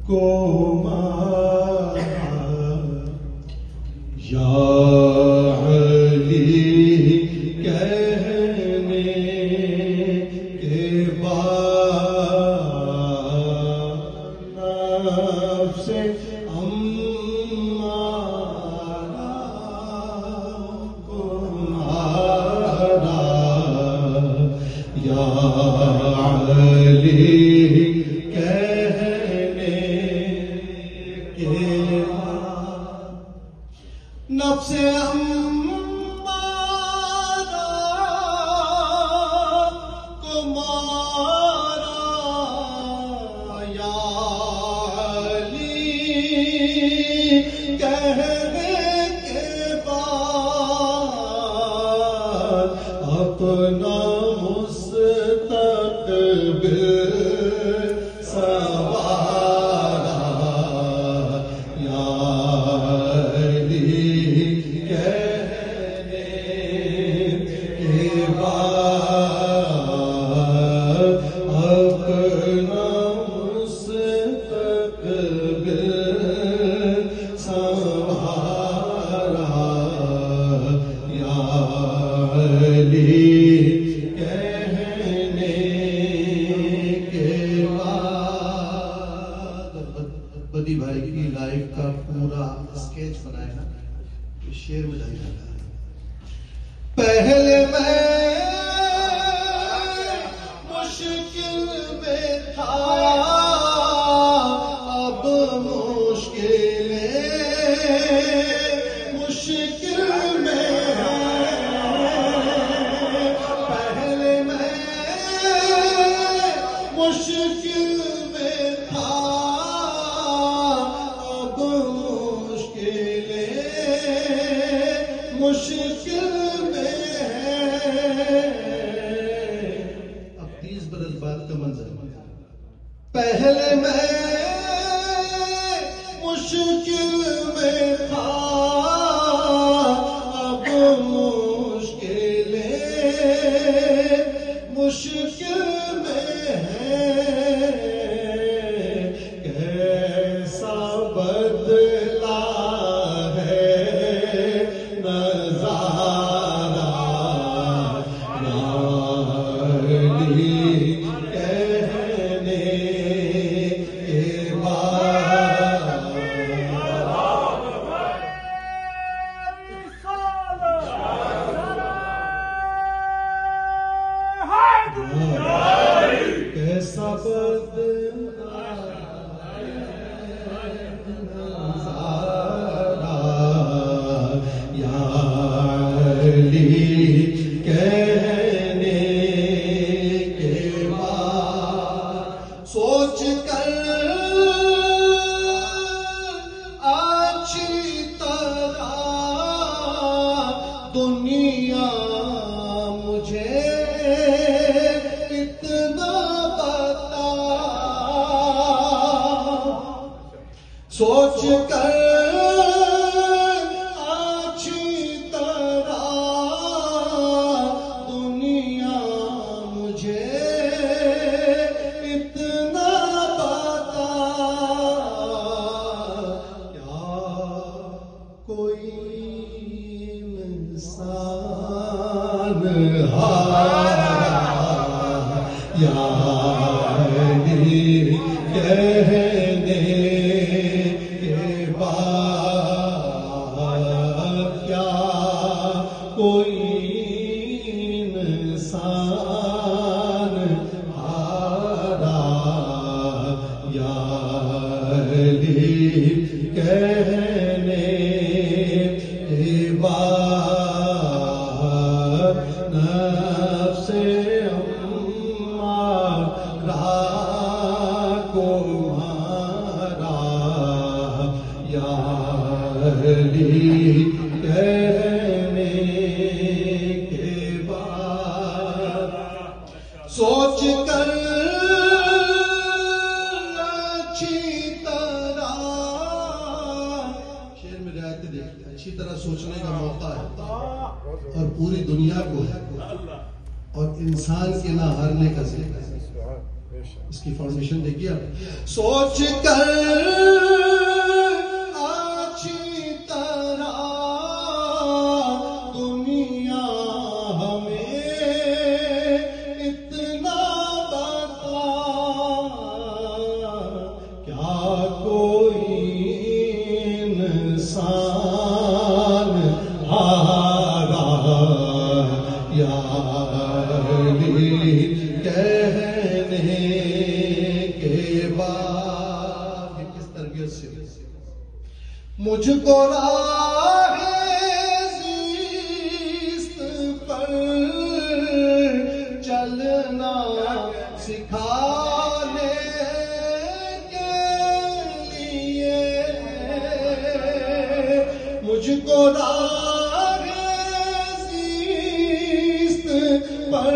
کو مارا یا علی کہنے کے بعد نفس امارہ کو مارا یا علی نفس امارہ کو مارا یا علی کہنے کے بعد اپنا مستقبل سوارا یا بدی بھائی کی لائف کا پورا اسکیچ بنایا نا شعر میں جائے جاتا ہے پہلے میں مشکل میں تھا اب مشکلیں مشکل میں پہلے میں مشکل میں تھا مشکل میں اب 30 برس بعد کا منظر پہلے میں مشکل میں تھا اب مشکلیں مشکل میں کیسا بدلا کیسا بدلا یا علی کہنے کے بعد سوچ کر اچھی طرح دنیا مجھے سوچ کر اچھی طرح دنیا مجھے اتنا بتا کیا کوئی انسان یا علی کہنے کوئی انسان ہارا یا علی کہنے کے بعد نفس امارہ کو مارا یا علی کہنے کے بعد سوچ کر اچھی طرح شعر میں رعایت دیکھتے اچھی طرح سوچنے کا موقع ہے اور پوری دنیا کو ہے اور انسان کے نہ ہارنے کا ذکر ہے اس کی فارمیشن دیکھیے آپ. سوچ کر اچھی طرح دنیا ہمیں اتنا بتا، کیا کوئی انسان ہارا یاری کہنے کے بعد. یہ کس تربیت سے مجھ کو راہ زیست پر چلنا سکھانے کے لیے، مجھ کو راہ زیست پر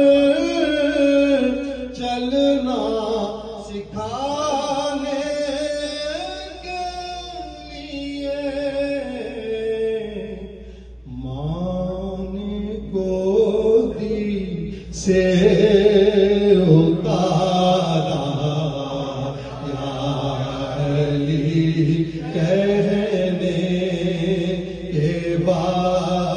چلنا سکھانے کے لیے ماں نے گودی سے اتارا یا علی کہنے کے بعد.